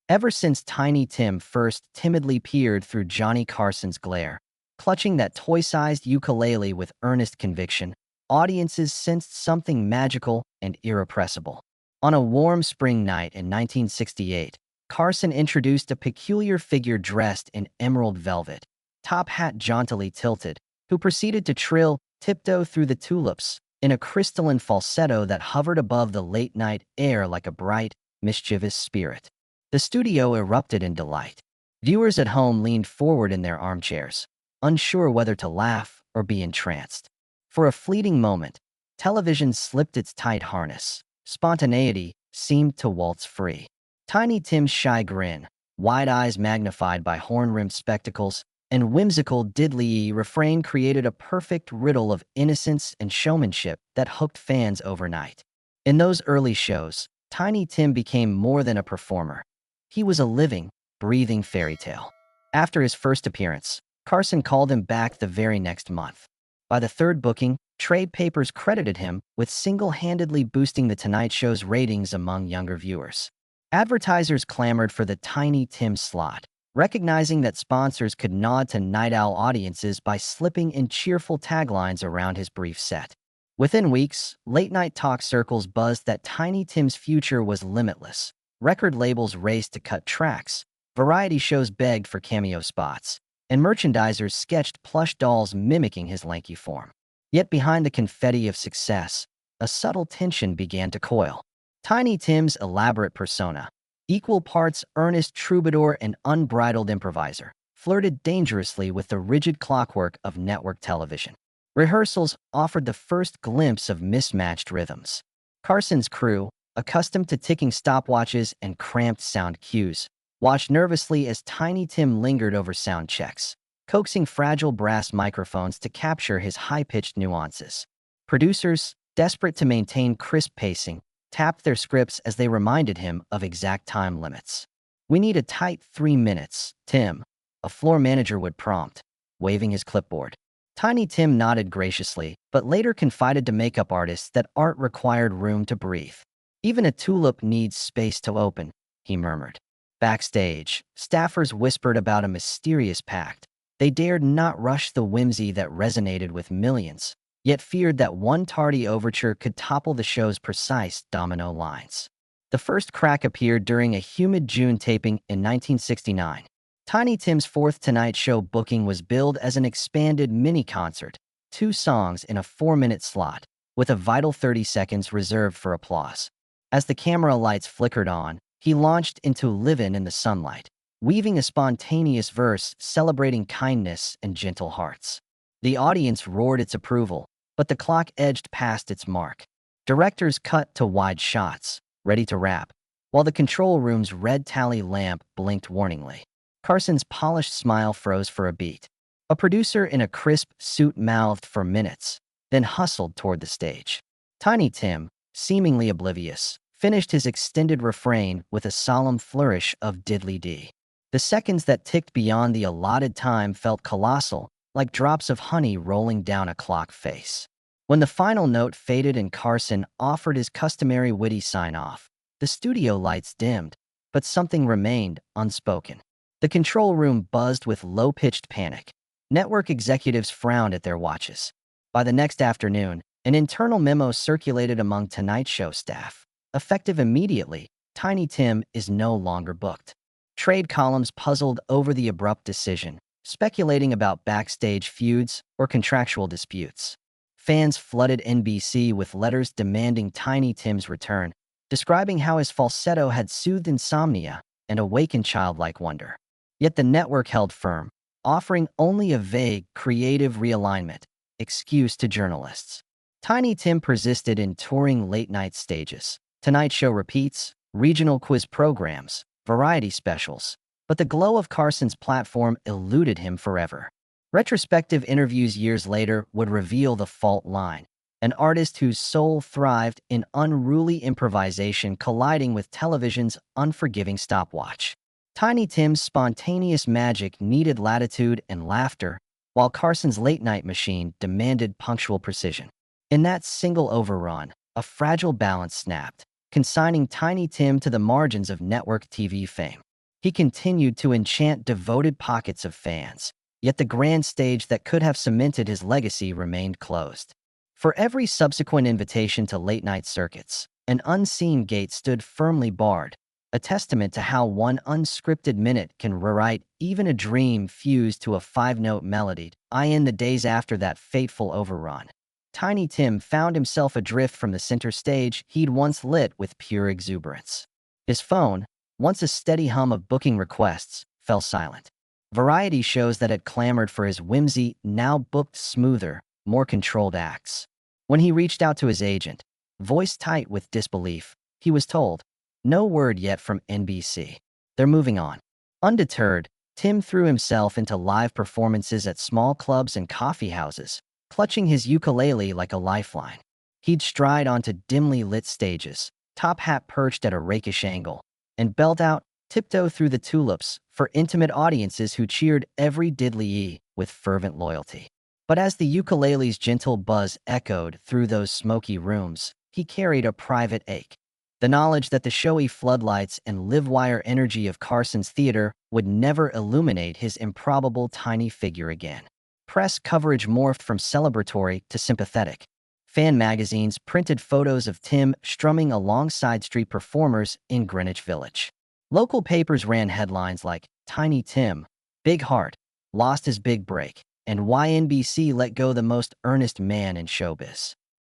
Ever since Tiny Tim first timidly peered through Johnny Carson's glare, clutching that toy-sized ukulele with earnest conviction, audiences sensed something magical and irrepressible. On a warm spring night in 1968, Carson introduced a peculiar figure dressed in emerald velvet, top hat jauntily tilted, who proceeded to trill "Tiptoe Through the Tulips" in a crystalline falsetto that hovered above the late-night air like a bright, mischievous spirit. The studio erupted in delight. Viewers at home leaned forward in their armchairs, unsure whether to laugh or be entranced. For a fleeting moment, television slipped its tight harness. Spontaneity seemed to waltz free. Tiny Tim's shy grin, wide eyes magnified by horn-rimmed spectacles, and whimsical diddly refrain created a perfect riddle of innocence and showmanship that hooked fans overnight. In those early shows, Tiny Tim became more than a performer. He was a living, breathing fairy tale. After his first appearance, Carson called him back the very next month. By the third booking, trade papers credited him with single-handedly boosting The Tonight Show's ratings among younger viewers. Advertisers clamored for the Tiny Tim slot, recognizing that sponsors could nod to night owl audiences by slipping in cheerful taglines around his brief set. Within weeks, late-night talk circles buzzed that Tiny Tim's future was limitless. Record labels raced to cut tracks, variety shows begged for cameo spots, and merchandisers sketched plush dolls mimicking his lanky form. Yet behind the confetti of success, a subtle tension began to coil. Tiny Tim's elaborate persona, equal parts earnest troubadour and unbridled improviser, flirted dangerously with the rigid clockwork of network television. Rehearsals offered the first glimpse of mismatched rhythms. Carson's crew, accustomed to ticking stopwatches and cramped sound cues, watched nervously as Tiny Tim lingered over sound checks, coaxing fragile brass microphones to capture his high-pitched nuances. Producers, desperate to maintain crisp pacing, tapped their scripts as they reminded him of exact time limits. "We need a tight 3 minutes, Tim," a floor manager would prompt, waving his clipboard. Tiny Tim nodded graciously, but later confided to makeup artists that art required room to breathe. "Even a tulip needs space to open," he murmured. Backstage, staffers whispered about a mysterious pact. They dared not rush the whimsy that resonated with millions, yet feared that one tardy overture could topple the show's precise domino lines. The first crack appeared during a humid June taping in 1969. Tiny Tim's fourth Tonight Show booking was billed as an expanded mini-concert, 2 songs in a 4-minute slot, with a vital 30 seconds reserved for applause. As the camera lights flickered on, he launched into "Livin' in the Sunlight," weaving a spontaneous verse celebrating kindness and gentle hearts. The audience roared its approval, but the clock edged past its mark. Directors cut to wide shots, ready to wrap, while the control room's red tally lamp blinked warningly. Carson's polished smile froze for a beat. A producer in a crisp suit mouthed for minutes, then hustled toward the stage. Tiny Tim, seemingly oblivious, finished his extended refrain with a solemn flourish of diddly-dee. The seconds that ticked beyond the allotted time felt colossal, like drops of honey rolling down a clock face. When the final note faded and Carson offered his customary witty sign-off, the studio lights dimmed, but something remained unspoken. The control room buzzed with low-pitched panic. Network executives frowned at their watches. By the next afternoon, an internal memo circulated among Tonight Show staff. Effective immediately, Tiny Tim is no longer booked. Trade columns puzzled over the abrupt decision, speculating about backstage feuds or contractual disputes. Fans flooded NBC with letters demanding Tiny Tim's return, describing how his falsetto had soothed insomnia and awakened childlike wonder. Yet the network held firm, offering only a vague, creative realignment excuse to journalists. Tiny Tim persisted in touring late-night stages, Tonight Show repeats, regional quiz programs, variety specials, but the glow of Carson's platform eluded him forever. Retrospective interviews years later would reveal the fault line, an artist whose soul thrived in unruly improvisation colliding with television's unforgiving stopwatch. Tiny Tim's spontaneous magic needed latitude and laughter, while Carson's late-night machine demanded punctual precision. In that single overrun, a fragile balance snapped, consigning Tiny Tim to the margins of network TV fame. He continued to enchant devoted pockets of fans, yet the grand stage that could have cemented his legacy remained closed. For every subsequent invitation to late-night circuits, an unseen gate stood firmly barred, a testament to how one unscripted minute can rewrite even a dream fused to a five-note melody. In the days after that fateful overrun, Tiny Tim found himself adrift from the center stage he'd once lit with pure exuberance. His phone, once a steady hum of booking requests, fell silent. Variety shows that had clamored for his whimsy now booked smoother, more controlled acts. When he reached out to his agent, voice tight with disbelief, he was told, "No word yet from NBC. They're moving on." Undeterred, Tim threw himself into live performances at small clubs and coffee houses, clutching his ukulele like a lifeline. He'd stride onto dimly lit stages, top hat perched at a rakish angle, and belt out "Tiptoe Through the Tulips" for intimate audiences who cheered every diddly-ee with fervent loyalty. But as the ukulele's gentle buzz echoed through those smoky rooms, he carried a private ache. The knowledge that the showy floodlights and live-wire energy of Carson's theater would never illuminate his improbable tiny figure again. Press coverage morphed from celebratory to sympathetic. Fan magazines printed photos of Tim strumming alongside street performers in Greenwich Village. Local papers ran headlines like "Tiny Tim, Big Heart, Lost His Big Break," and "Why NBC Let Go the Most Earnest Man in Showbiz."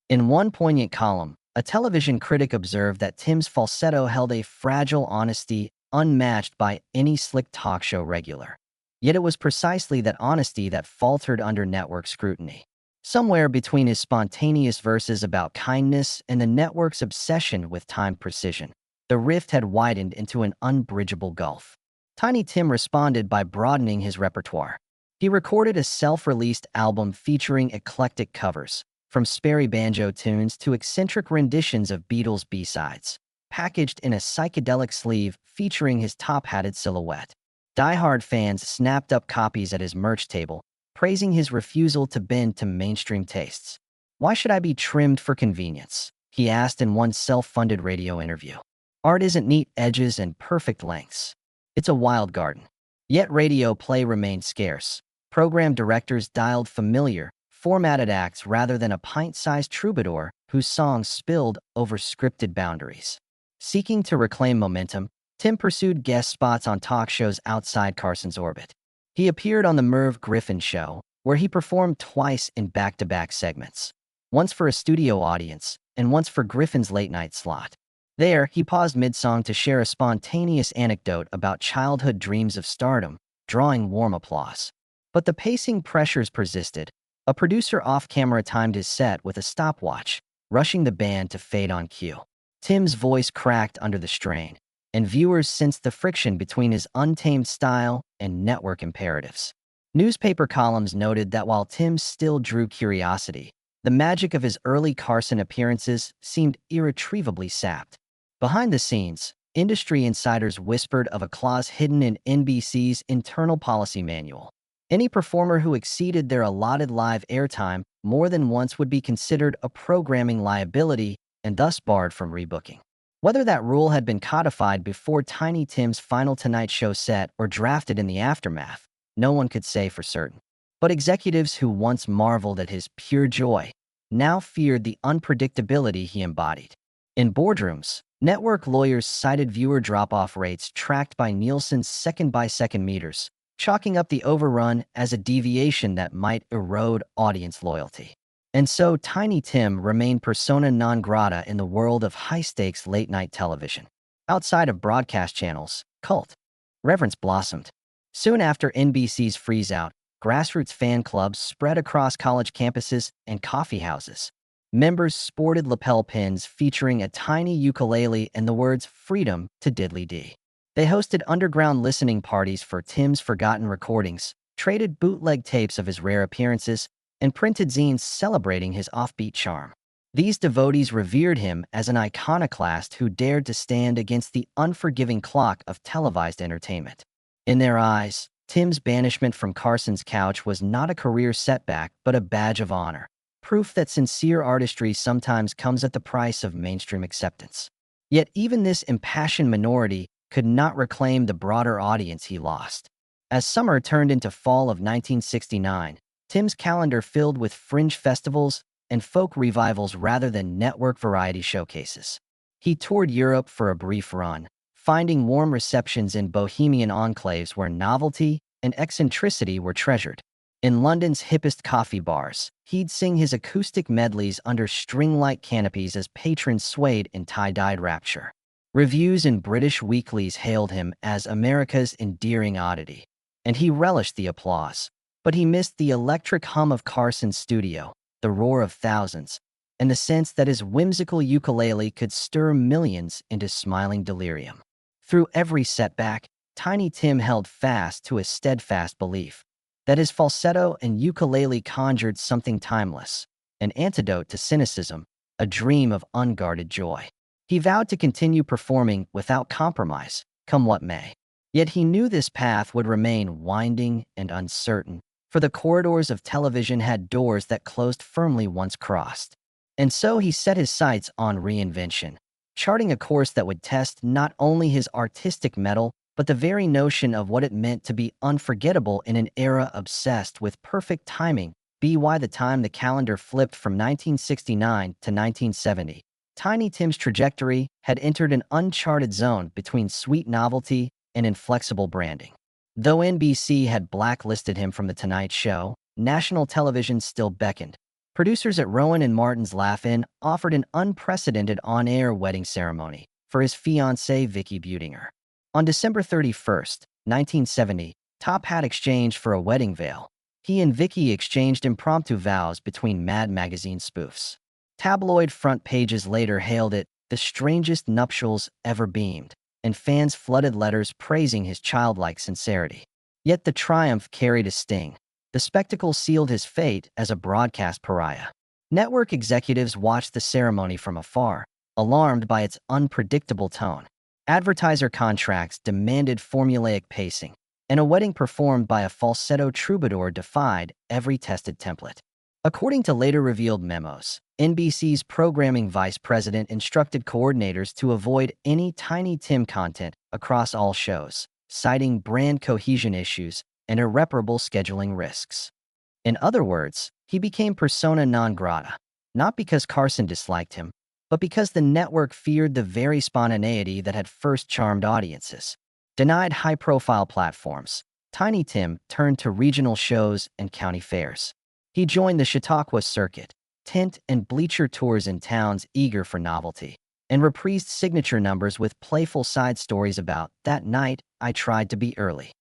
In one poignant column, a television critic observed that Tim's falsetto held a fragile honesty unmatched by any slick talk show regular. Yet it was precisely that honesty that faltered under network scrutiny. Somewhere between his spontaneous verses about kindness and the network's obsession with timed precision, the rift had widened into an unbridgeable gulf. Tiny Tim responded by broadening his repertoire. He recorded a self-released album featuring eclectic covers, from Sperry banjo tunes to eccentric renditions of Beatles B-sides, packaged in a psychedelic sleeve featuring his top-hatted silhouette. Die-hard fans snapped up copies at his merch table, praising his refusal to bend to mainstream tastes. "Why should I be trimmed for convenience?" he asked in one self-funded radio interview. "Art isn't neat edges and perfect lengths. It's a wild garden." Yet radio play remained scarce. Program directors dialed familiar, formatted acts rather than a pint-sized troubadour whose songs spilled over scripted boundaries. Seeking to reclaim momentum, Tim pursued guest spots on talk shows outside Carson's orbit. He appeared on The Merv Griffin Show, where he performed twice in back-to-back segments, once for a studio audience and once for Griffin's late-night slot. There, he paused mid-song to share a spontaneous anecdote about childhood dreams of stardom, drawing warm applause. But the pacing pressures persisted. A producer off-camera timed his set with a stopwatch, rushing the band to fade on cue. Tim's voice cracked under the strain, and viewers sensed the friction between his untamed style and network imperatives. Newspaper columns noted that while Tim still drew curiosity, the magic of his early Carson appearances seemed irretrievably sapped. Behind the scenes, industry insiders whispered of a clause hidden in NBC's internal policy manual. Any performer who exceeded their allotted live airtime more than once would be considered a programming liability and thus barred from rebooking. Whether that rule had been codified before Tiny Tim's final Tonight Show set or drafted in the aftermath, no one could say for certain. But executives who once marveled at his pure joy now feared the unpredictability he embodied. In boardrooms, network lawyers cited viewer drop-off rates tracked by Nielsen's second-by-second meters, chalking up the overrun as a deviation that might erode audience loyalty. And so Tiny Tim remained persona non grata in the world of high-stakes late-night television. Outside of broadcast channels, cult reverence blossomed. Soon after NBC's freeze-out, grassroots fan clubs spread across college campuses and coffee houses. Members sported lapel pins featuring a tiny ukulele and the words "Freedom" to diddly-dee. They hosted underground listening parties for Tim's forgotten recordings, traded bootleg tapes of his rare appearances, and printed zines celebrating his offbeat charm. These devotees revered him as an iconoclast who dared to stand against the unforgiving clock of televised entertainment. In their eyes, Tim's banishment from Carson's couch was not a career setback but a badge of honor, proof that sincere artistry sometimes comes at the price of mainstream acceptance. Yet even this impassioned minority could not reclaim the broader audience he lost. As summer turned into fall of 1969, Tim's calendar filled with fringe festivals and folk revivals rather than network variety showcases. He toured Europe for a brief run, finding warm receptions in bohemian enclaves where novelty and eccentricity were treasured. In London's hippest coffee bars, he'd sing his acoustic medleys under string-like canopies as patrons swayed in tie-dyed rapture. Reviews in British weeklies hailed him as America's endearing oddity, and he relished the applause. But he missed the electric hum of Carson's studio, the roar of thousands, and the sense that his whimsical ukulele could stir millions into smiling delirium. Through every setback, Tiny Tim held fast to a steadfast belief that his falsetto and ukulele conjured something timeless, an antidote to cynicism, a dream of unguarded joy. He vowed to continue performing without compromise, come what may. Yet he knew this path would remain winding and uncertain, for the corridors of television had doors that closed firmly once crossed. And so he set his sights on reinvention, charting a course that would test not only his artistic mettle, but the very notion of what it meant to be unforgettable in an era obsessed with perfect timing. By the time the calendar flipped from 1969 to 1970, Tiny Tim's trajectory had entered an uncharted zone between sweet novelty and inflexible branding. Though NBC had blacklisted him from The Tonight Show, national television still beckoned. Producers at Rowan and Martin's Laugh-In offered an unprecedented on-air wedding ceremony for his fiancée Vicki Budinger. On December 31st, 1970, Top had exchanged for a wedding veil. He and Vicki exchanged impromptu vows between Mad magazine spoofs. Tabloid front pages later hailed it the strangest nuptials ever beamed, and fans flooded letters praising his childlike sincerity. Yet the triumph carried a sting. The spectacle sealed his fate as a broadcast pariah. Network executives watched the ceremony from afar, alarmed by its unpredictable tone. Advertiser contracts demanded formulaic pacing, and a wedding performed by a falsetto troubadour defied every tested template. According to later revealed memos, NBC's programming vice president instructed coordinators to avoid any Tiny Tim content across all shows, citing brand cohesion issues and irreparable scheduling risks. In other words, he became persona non grata, not because Carson disliked him, but because the network feared the very spontaneity that had first charmed audiences. Denied high-profile platforms, Tiny Tim turned to regional shows and county fairs. He joined the Chautauqua circuit, tent and bleacher tours in towns eager for novelty, and reprised signature numbers with playful side stories about "That night, I tried to be early."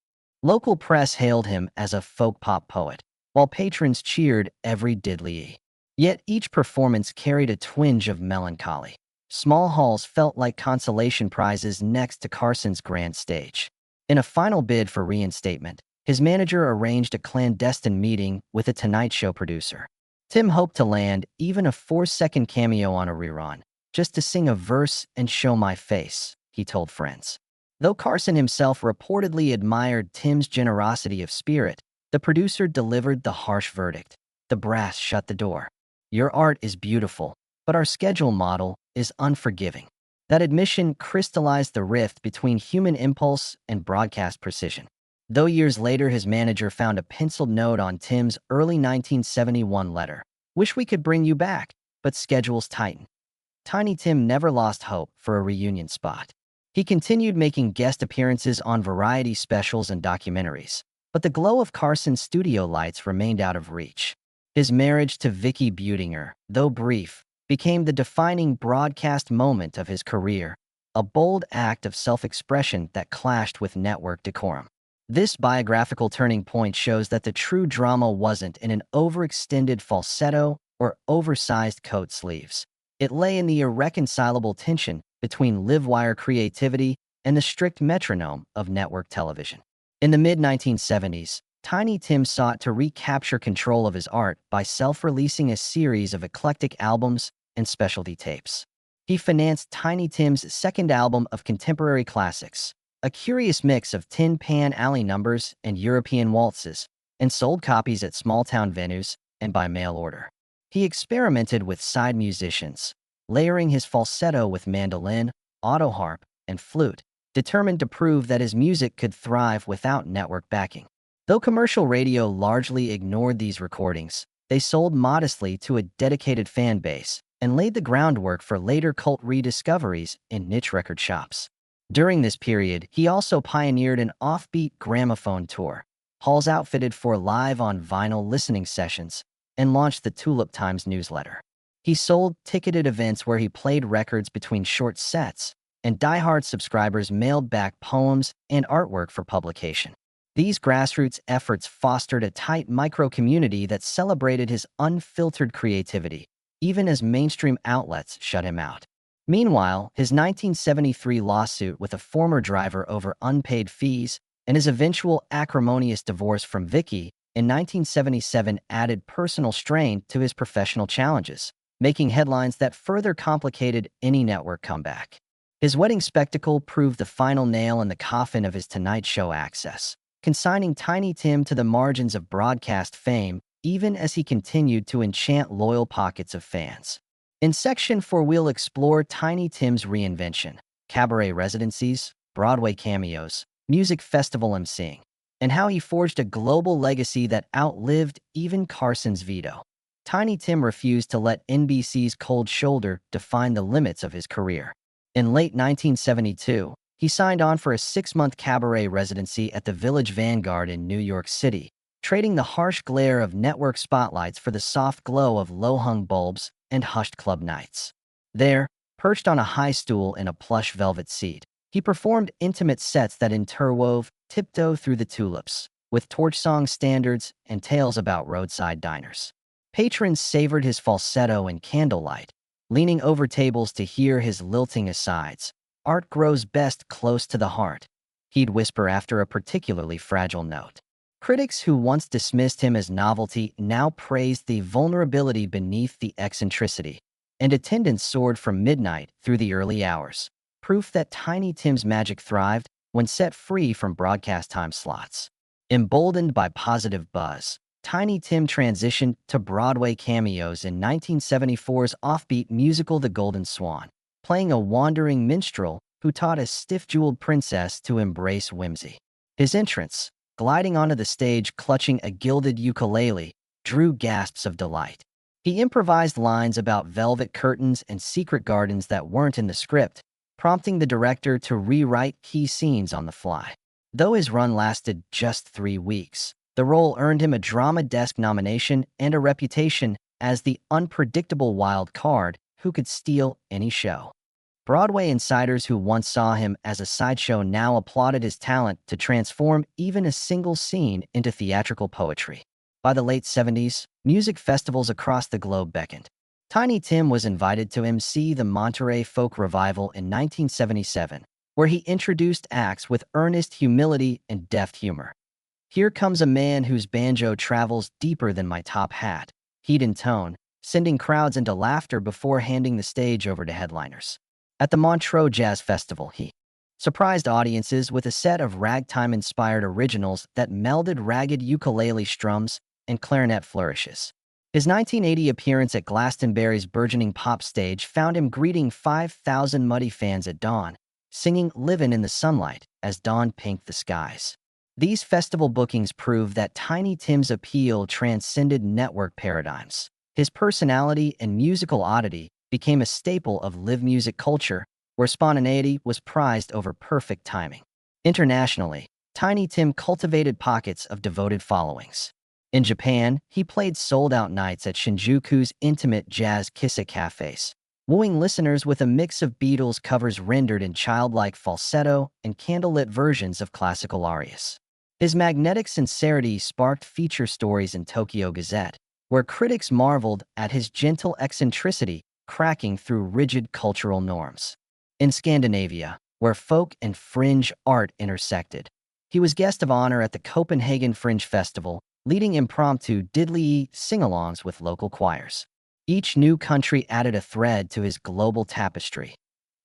Local press hailed him as a folk pop poet, while patrons cheered every diddly. Yet each performance carried a twinge of melancholy. Small halls felt like consolation prizes next to Carson's grand stage. In a final bid for reinstatement, his manager arranged a clandestine meeting with a Tonight Show producer. Tim hoped to land even a 4-second cameo on a rerun, just to sing a verse and show my face, he told friends. Though Carson himself reportedly admired Tim's generosity of spirit, the producer delivered the harsh verdict. The brass shut the door. Your art is beautiful, but our schedule model is unforgiving. That admission crystallized the rift between human impulse and broadcast precision. Though years later his manager found a penciled note on Tim's early 1971 letter, "Wish we could bring you back, but schedules tighten." Tiny Tim never lost hope for a reunion spot. He continued making guest appearances on variety specials and documentaries, but the glow of Carson's studio lights remained out of reach. His marriage to Vicki Budinger, though brief, became the defining broadcast moment of his career, a bold act of self-expression that clashed with network decorum. This biographical turning point shows that the true drama wasn't in an overextended falsetto or oversized coat sleeves. It lay in the irreconcilable tension between live-wire creativity and the strict metronome of network television. In the mid-1970s, Tiny Tim sought to recapture control of his art by self-releasing a series of eclectic albums and specialty tapes. He financed Tiny Tim's second album of contemporary classics, a curious mix of Tin Pan Alley numbers and European waltzes, and sold copies at small-town venues and by mail order. He experimented with side musicians, layering his falsetto with mandolin, autoharp, and flute, determined to prove that his music could thrive without network backing. Though commercial radio largely ignored these recordings, they sold modestly to a dedicated fan base and laid the groundwork for later cult rediscoveries in niche record shops. During this period, he also pioneered an offbeat gramophone tour, halls outfitted for live on vinyl listening sessions, and launched the Tulip Times newsletter. He sold ticketed events where he played records between short sets, and diehard subscribers mailed back poems and artwork for publication. These grassroots efforts fostered a tight micro-community that celebrated his unfiltered creativity, even as mainstream outlets shut him out. Meanwhile, his 1973 lawsuit with a former driver over unpaid fees and his eventual acrimonious divorce from Vicky in 1977 added personal strain to his professional challenges, making headlines that further complicated any network comeback. His wedding spectacle proved the final nail in the coffin of his Tonight Show access, consigning Tiny Tim to the margins of broadcast fame even as he continued to enchant loyal pockets of fans. In Section 4, we'll explore Tiny Tim's reinvention, cabaret residencies, Broadway cameos, music festival emceeing, and how he forged a global legacy that outlived even Carson's veto. Tiny Tim refused to let NBC's cold shoulder define the limits of his career. In late 1972, he signed on for a 6-month cabaret residency at the Village Vanguard in New York City, trading the harsh glare of network spotlights for the soft glow of low-hung bulbs and hushed club nights. There, perched on a high stool in a plush velvet seat, he performed intimate sets that interwove Tiptoe Through the Tulips, with torch song standards and tales about roadside diners. Patrons savored his falsetto and candlelight, leaning over tables to hear his lilting asides. Art grows best close to the heart, he'd whisper after a particularly fragile note. Critics who once dismissed him as novelty now praised the vulnerability beneath the eccentricity, and attendance soared from midnight through the early hours, proof that Tiny Tim's magic thrived when set free from broadcast time slots. Emboldened by positive buzz, Tiny Tim transitioned to Broadway cameos in 1974's offbeat musical The Golden Swan, playing a wandering minstrel who taught a stiff-jeweled princess to embrace whimsy. His entrance, gliding onto the stage clutching a gilded ukulele, drew gasps of delight. He improvised lines about velvet curtains and secret gardens that weren't in the script, prompting the director to rewrite key scenes on the fly. Though his run lasted just 3 weeks, the role earned him a Drama Desk nomination and a reputation as the unpredictable wild card who could steal any show. Broadway insiders who once saw him as a sideshow now applauded his talent to transform even a single scene into theatrical poetry. By the late 70s, music festivals across the globe beckoned. Tiny Tim was invited to MC the Monterey Folk Revival in 1977, where he introduced acts with earnest humility and deft humor. Here comes a man whose banjo travels deeper than my top hat, he'd intone, sending crowds into laughter before handing the stage over to headliners. At the Montreux Jazz Festival, he surprised audiences with a set of ragtime-inspired originals that melded ragged ukulele strums and clarinet flourishes. His 1980 appearance at Glastonbury's burgeoning pop stage found him greeting 5,000 Muddy fans at dawn, singing Livin' in the Sunlight as dawn pinked the skies. These festival bookings prove that Tiny Tim's appeal transcended network paradigms. His personality and musical oddity became a staple of live music culture, where spontaneity was prized over perfect timing. Internationally, Tiny Tim cultivated pockets of devoted followings. In Japan, he played sold-out nights at Shinjuku's intimate jazz kissa cafes, wooing listeners with a mix of Beatles covers rendered in childlike falsetto and candlelit versions of classical arias. His magnetic sincerity sparked feature stories in Tokyo Gazette, where critics marveled at his gentle eccentricity cracking through rigid cultural norms. In Scandinavia, where folk and fringe art intersected, he was guest of honor at the Copenhagen Fringe Festival, leading impromptu diddly sing-alongs with local choirs. Each new country added a thread to his global tapestry.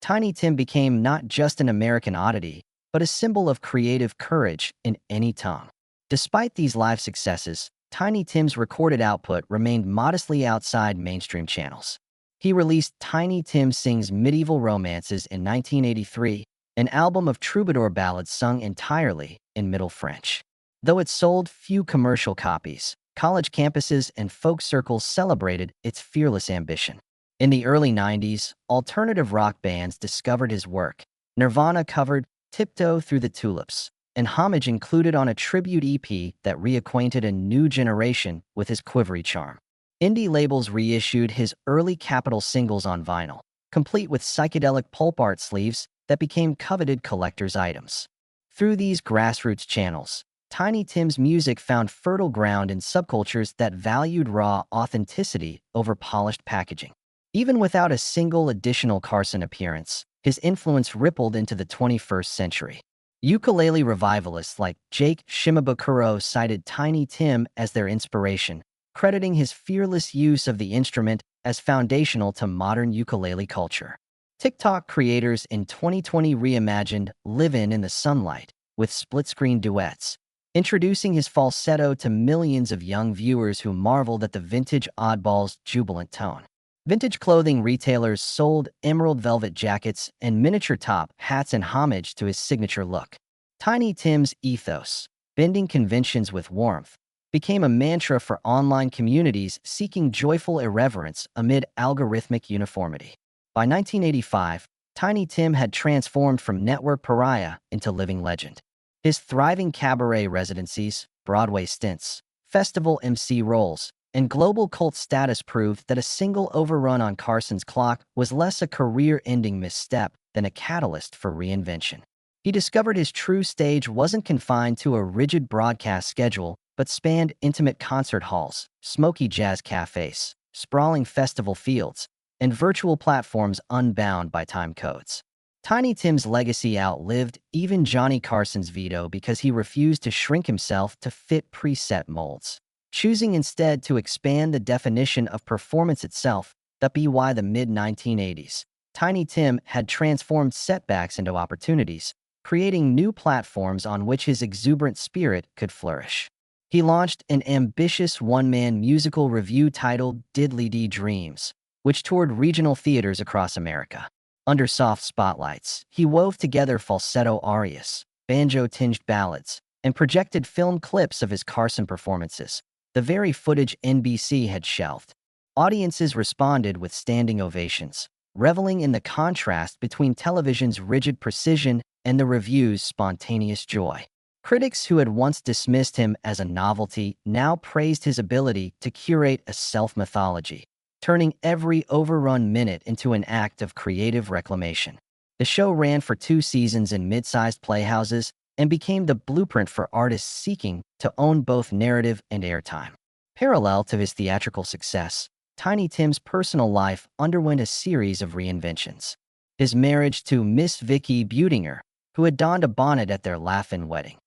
Tiny Tim became not just an American oddity, but a symbol of creative courage in any tongue. Despite these live successes, Tiny Tim's recorded output remained modestly outside mainstream channels. He released Tiny Tim Sings Medieval Romances in 1983, an album of troubadour ballads sung entirely in Middle French. Though it sold few commercial copies, college campuses and folk circles celebrated its fearless ambition. In the early 90s, alternative rock bands discovered his work. Nirvana covered Tiptoe Through the Tulips, and homage included on a tribute EP that reacquainted a new generation with his quivery charm. Indie labels reissued his early Capitol singles on vinyl, complete with psychedelic pulp art sleeves that became coveted collector's items. Through these grassroots channels, Tiny Tim's music found fertile ground in subcultures that valued raw authenticity over polished packaging. Even without a single additional Carson appearance, his influence rippled into the 21st century. Ukulele revivalists like Jake Shimabukuro cited Tiny Tim as their inspiration, crediting his fearless use of the instrument as foundational to modern ukulele culture. TikTok creators in 2020 reimagined Livin' in the Sunlight with split-screen duets, introducing his falsetto to millions of young viewers who marveled at the vintage oddball's jubilant tone. Vintage clothing retailers sold emerald velvet jackets and miniature top hats in homage to his signature look. Tiny Tim's ethos, bending conventions with warmth, became a mantra for online communities seeking joyful irreverence amid algorithmic uniformity. By 1985, Tiny Tim had transformed from network pariah into living legend. His thriving cabaret residencies, Broadway stints, festival MC roles, and global cult status proved that a single overrun on Carson's clock was less a career-ending misstep than a catalyst for reinvention. He discovered his true stage wasn't confined to a rigid broadcast schedule, but spanned intimate concert halls, smoky jazz cafes, sprawling festival fields, and virtual platforms unbound by time codes. Tiny Tim's legacy outlived even Johnny Carson's veto because he refused to shrink himself to fit preset molds, choosing instead to expand the definition of performance itself. That be why the mid-1980s, Tiny Tim had transformed setbacks into opportunities, creating new platforms on which his exuberant spirit could flourish. He launched an ambitious one-man musical revue titled Diddly Dee Dreams, which toured regional theaters across America. Under soft spotlights, he wove together falsetto arias, banjo-tinged ballads, and projected film clips of his Carson performances, the very footage NBC had shelved. Audiences responded with standing ovations, reveling in the contrast between television's rigid precision and the revue's spontaneous joy. Critics who had once dismissed him as a novelty now praised his ability to curate a self-mythology, turning every overrun minute into an act of creative reclamation. The show ran for 2 seasons in mid-sized playhouses and became the blueprint for artists seeking to own both narrative and airtime. Parallel to his theatrical success, Tiny Tim's personal life underwent a series of reinventions. His marriage to Miss Vicky Buetinger, who had donned a bonnet at their Laugh-In wedding,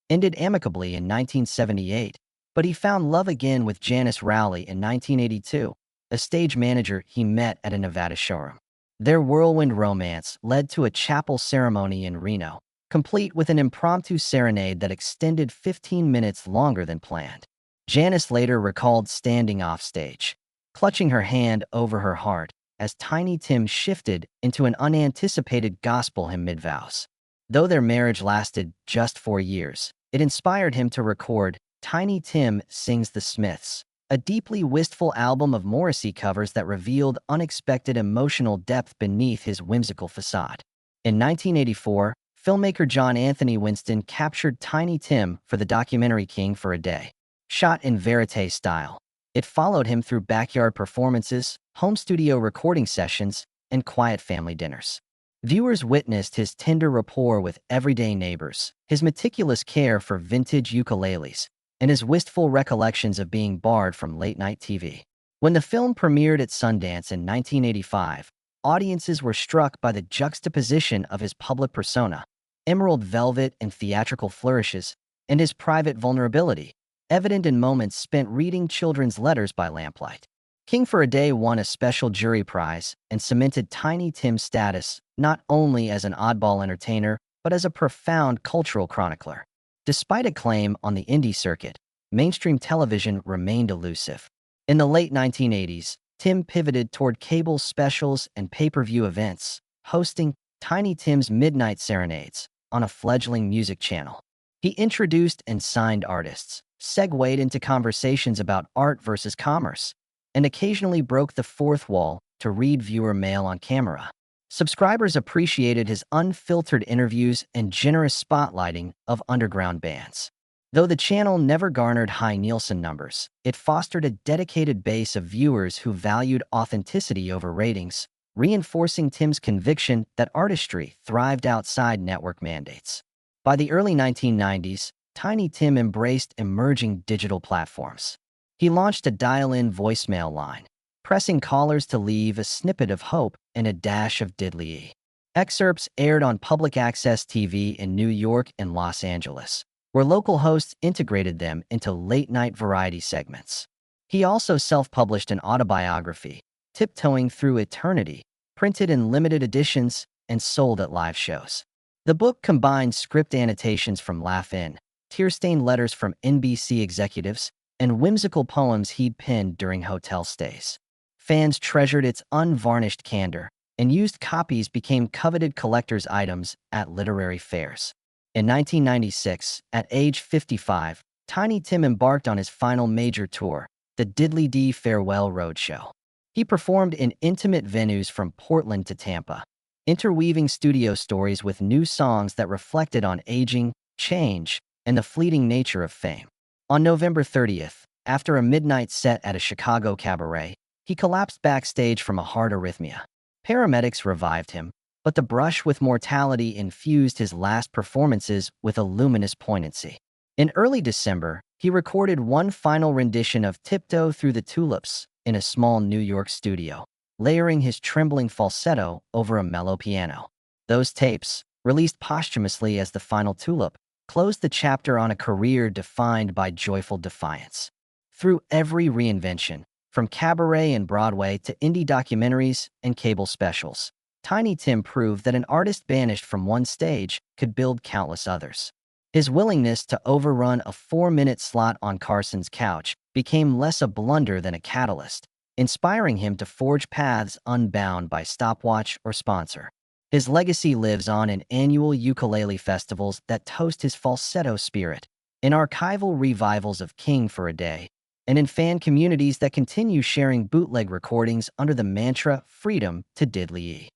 ended amicably in 1978, but he found love again with Janice Rowley in 1982, a stage manager he met at a Nevada showroom. Their whirlwind romance led to a chapel ceremony in Reno, complete with an impromptu serenade that extended 15 minutes longer than planned. Janice later recalled standing offstage, clutching her hand over her heart as Tiny Tim shifted into an unanticipated gospel hymn mid-vows. Though their marriage lasted just 4 years, it inspired him to record Tiny Tim Sings the Smiths, a deeply wistful album of Morrissey covers that revealed unexpected emotional depth beneath his whimsical facade. In 1984, filmmaker John Anthony Winston captured Tiny Tim for the documentary King for a Day. Shot in verite style, it followed him through backyard performances, home studio recording sessions, and quiet family dinners. Viewers witnessed his tender rapport with everyday neighbors, his meticulous care for vintage ukuleles, and his wistful recollections of being barred from late-night TV. When the film premiered at Sundance in 1985, audiences were struck by the juxtaposition of his public persona, emerald velvet and theatrical flourishes, and his private vulnerability, evident in moments spent reading children's letters by lamplight. King for a Day won a special jury prize and cemented Tiny Tim's status not only as an oddball entertainer, but as a profound cultural chronicler. Despite acclaim on the indie circuit, mainstream television remained elusive. In the late 1980s, Tim pivoted toward cable specials and pay-per-view events, hosting Tiny Tim's Midnight Serenades on a fledgling music channel. He introduced and signed artists, segued into conversations about art versus commerce, and occasionally broke the fourth wall to read viewer mail on camera. Subscribers appreciated his unfiltered interviews and generous spotlighting of underground bands. Though the channel never garnered high Nielsen numbers, it fostered a dedicated base of viewers who valued authenticity over ratings, reinforcing Tim's conviction that artistry thrived outside network mandates. By the early 1990s, Tiny Tim embraced emerging digital platforms. He launched a dial-in voicemail line, pressing callers to leave a snippet of hope and a dash of diddly. Excerpts aired on public access TV in New York and Los Angeles, where local hosts integrated them into late-night variety segments. He also self-published an autobiography, Tiptoeing Through Eternity, printed in limited editions and sold at live shows. The book combined script annotations from Laugh-In, tear-stained letters from NBC executives, and whimsical poems he'd penned during hotel stays. Fans treasured its unvarnished candor, and used copies became coveted collector's items at literary fairs. In 1996, at age 55, Tiny Tim embarked on his final major tour, the Diddly Dee Farewell Roadshow. He performed in intimate venues from Portland to Tampa, interweaving studio stories with new songs that reflected on aging, change, and the fleeting nature of fame. On November 30th, after a midnight set at a Chicago cabaret, he collapsed backstage from a heart arrhythmia. Paramedics revived him, but the brush with mortality infused his last performances with a luminous poignancy. In early December, he recorded one final rendition of Tiptoe Through the Tulips in a small New York studio, layering his trembling falsetto over a mellow piano. Those tapes, released posthumously as the final tulip, closed the chapter on a career defined by joyful defiance. Through every reinvention, from cabaret and Broadway to indie documentaries and cable specials, Tiny Tim proved that an artist banished from one stage could build countless others. His willingness to overrun a 4-minute slot on Carson's couch became less a blunder than a catalyst, inspiring him to forge paths unbound by stopwatch or sponsor. His legacy lives on in annual ukulele festivals that toast his falsetto spirit, in archival revivals of King for a Day, and in fan communities that continue sharing bootleg recordings under the mantra Freedom to Diddly.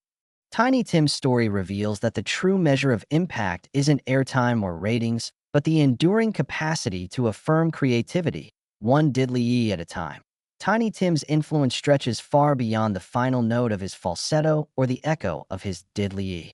Tiny Tim's story reveals that the true measure of impact isn't airtime or ratings, but the enduring capacity to affirm creativity, one diddly at a time. Tiny Tim's influence stretches far beyond the final note of his falsetto or the echo of his diddly.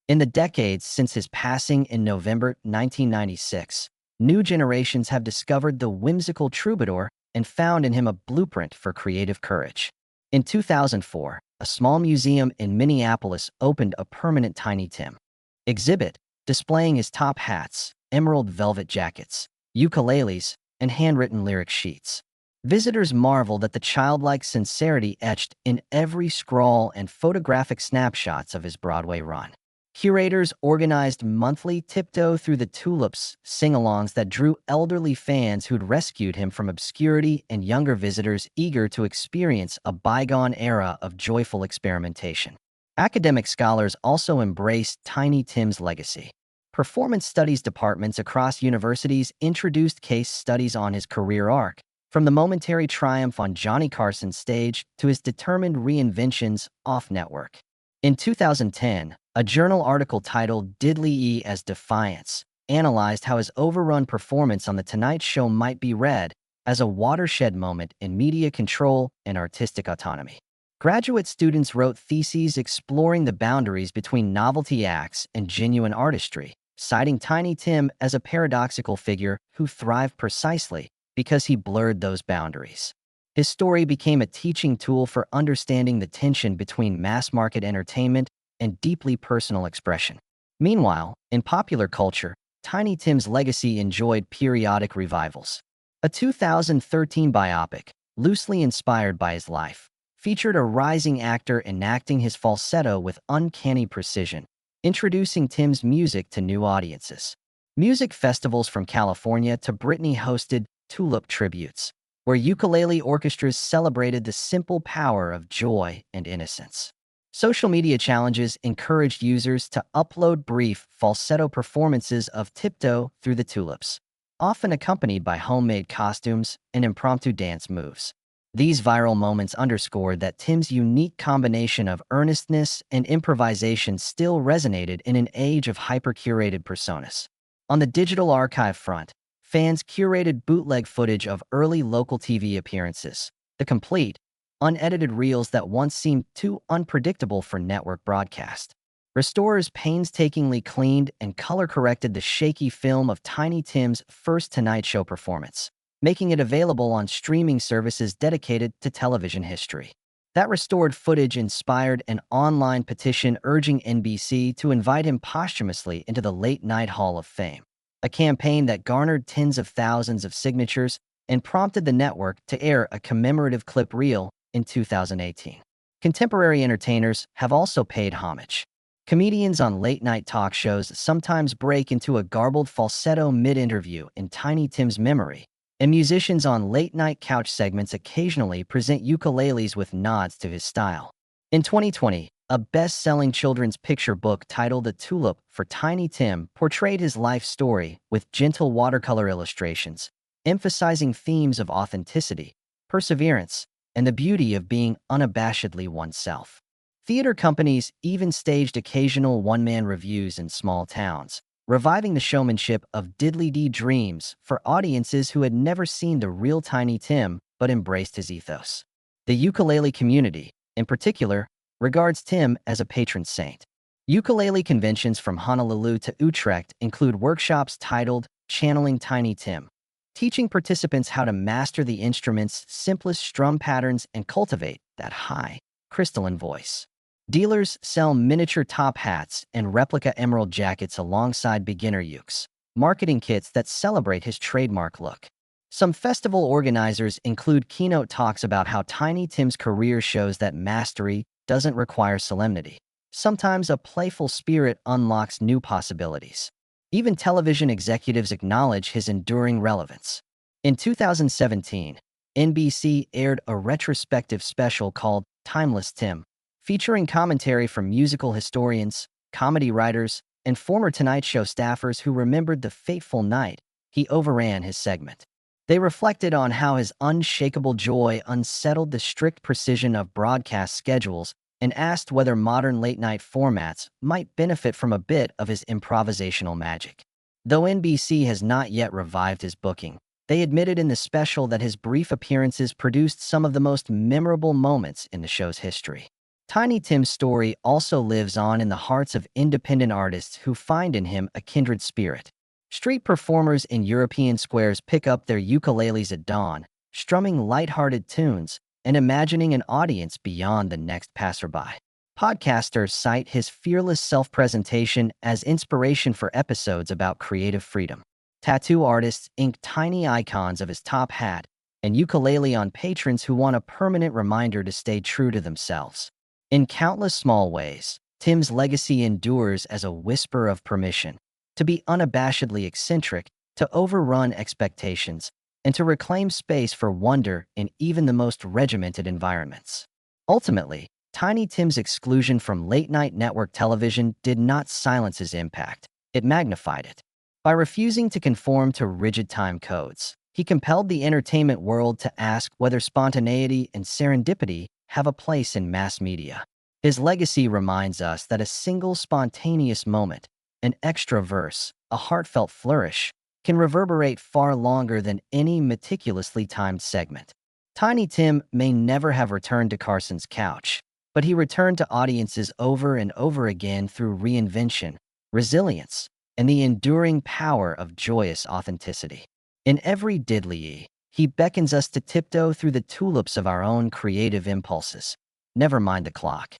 In the decades since his passing in November 1996, new generations have discovered the whimsical troubadour and found in him a blueprint for creative courage. In 2004, a small museum in Minneapolis opened a permanent Tiny Tim exhibit, displaying his top hats, emerald velvet jackets, ukuleles, and handwritten lyric sheets. Visitors marveled at the childlike sincerity etched in every scrawl and photographic snapshots of his Broadway run. Curators organized monthly Tiptoe Through the Tulips sing-alongs that drew elderly fans who'd rescued him from obscurity and younger visitors eager to experience a bygone era of joyful experimentation. Academic scholars also embraced Tiny Tim's legacy. Performance studies departments across universities introduced case studies on his career arc, from the momentary triumph on Johnny Carson's stage to his determined reinventions off-network. In 2010, a journal article titled Diddly as Defiance analyzed how his overrun performance on The Tonight Show might be read as a watershed moment in media control and artistic autonomy. Graduate students wrote theses exploring the boundaries between novelty acts and genuine artistry, citing Tiny Tim as a paradoxical figure who thrived precisely because he blurred those boundaries. His story became a teaching tool for understanding the tension between mass-market entertainment and deeply personal expression. Meanwhile, in popular culture, Tiny Tim's legacy enjoyed periodic revivals. A 2013 biopic, loosely inspired by his life, featured a rising actor enacting his falsetto with uncanny precision, introducing Tim's music to new audiences. Music festivals from California to Britney hosted Tulip tributes, where ukulele orchestras celebrated the simple power of joy and innocence. Social media challenges encouraged users to upload brief, falsetto performances of Tiptoe Through the Tulips, often accompanied by homemade costumes and impromptu dance moves. These viral moments underscored that Tim's unique combination of earnestness and improvisation still resonated in an age of hyper-curated personas. On the digital archive front, fans curated bootleg footage of early local TV appearances, the complete, unedited reels that once seemed too unpredictable for network broadcast. Restorers painstakingly cleaned and color-corrected the shaky film of Tiny Tim's first Tonight Show performance, making it available on streaming services dedicated to television history. That restored footage inspired an online petition urging NBC to invite him posthumously into the Late Night Hall of Fame, a campaign that garnered tens of thousands of signatures and prompted the network to air a commemorative clip reel in 2018. Contemporary entertainers have also paid homage. Comedians on late-night talk shows sometimes break into a garbled falsetto mid-interview in Tiny Tim's memory, and musicians on late-night couch segments occasionally present ukuleles with nods to his style. In 2020, a best-selling children's picture book titled The Tulip for Tiny Tim portrayed his life story with gentle watercolor illustrations, emphasizing themes of authenticity, perseverance, and the beauty of being unabashedly oneself. Theater companies even staged occasional one-man reviews in small towns, reviving the showmanship of Diddly-Dee Dreams for audiences who had never seen the real Tiny Tim but embraced his ethos. The ukulele community, in particular, regards Tim as a patron saint. Ukulele conventions from Honolulu to Utrecht include workshops titled Channeling Tiny Tim, teaching participants how to master the instrument's simplest strum patterns and cultivate that high, crystalline voice. Dealers sell miniature top hats and replica emerald jackets alongside beginner ukes, marketing kits that celebrate his trademark look. Some festival organizers include keynote talks about how Tiny Tim's career shows that mastery doesn't require solemnity. Sometimes a playful spirit unlocks new possibilities. Even television executives acknowledge his enduring relevance. In 2017, NBC aired a retrospective special called Timeless Tim, featuring commentary from musical historians, comedy writers, and former Tonight Show staffers who remembered the fateful night he overran his segment. They reflected on how his unshakable joy unsettled the strict precision of broadcast schedules and asked whether modern late-night formats might benefit from a bit of his improvisational magic. Though NBC has not yet revived his booking, they admitted in the special that his brief appearances produced some of the most memorable moments in the show's history. Tiny Tim's story also lives on in the hearts of independent artists who find in him a kindred spirit. Street performers in European squares pick up their ukuleles at dawn, strumming lighthearted tunes and imagining an audience beyond the next passerby. Podcasters cite his fearless self-presentation as inspiration for episodes about creative freedom. Tattoo artists ink tiny icons of his top hat and ukulele on patrons who want a permanent reminder to stay true to themselves. In countless small ways, Tim's legacy endures as a whisper of permission to be unabashedly eccentric, to overrun expectations, and to reclaim space for wonder in even the most regimented environments. Ultimately, Tiny Tim's exclusion from late-night network television did not silence his impact, it magnified it. By refusing to conform to rigid time codes, he compelled the entertainment world to ask whether spontaneity and serendipity have a place in mass media. His legacy reminds us that a single spontaneous moment, an extra verse, a heartfelt flourish, can reverberate far longer than any meticulously timed segment. Tiny Tim may never have returned to Carson's couch, but he returned to audiences over and over again through reinvention, resilience, and the enduring power of joyous authenticity. In every diddly, he beckons us to tiptoe through the tulips of our own creative impulses. Never mind the clock.